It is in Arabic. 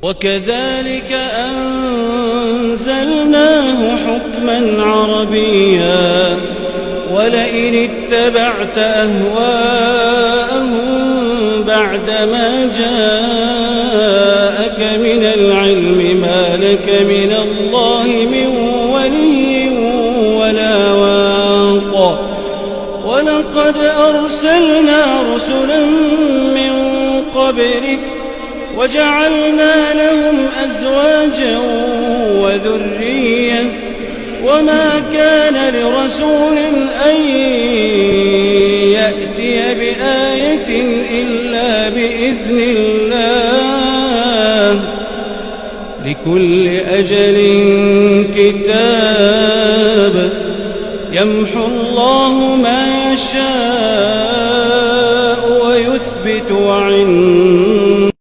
وكذلك أنزلناه حكما عربيا ولئن اتبعت أهواءهم بعدما جاءك من العلم ما لك من الله من ولي ولا واق ولقد أرسلنا رسلا من قبلك وجعلنا لهم أزواجا وذرية وما كان لرسول أن يأتي بآية إلا بإذن الله لكل أجل كتاب يمحو الله ما يشاء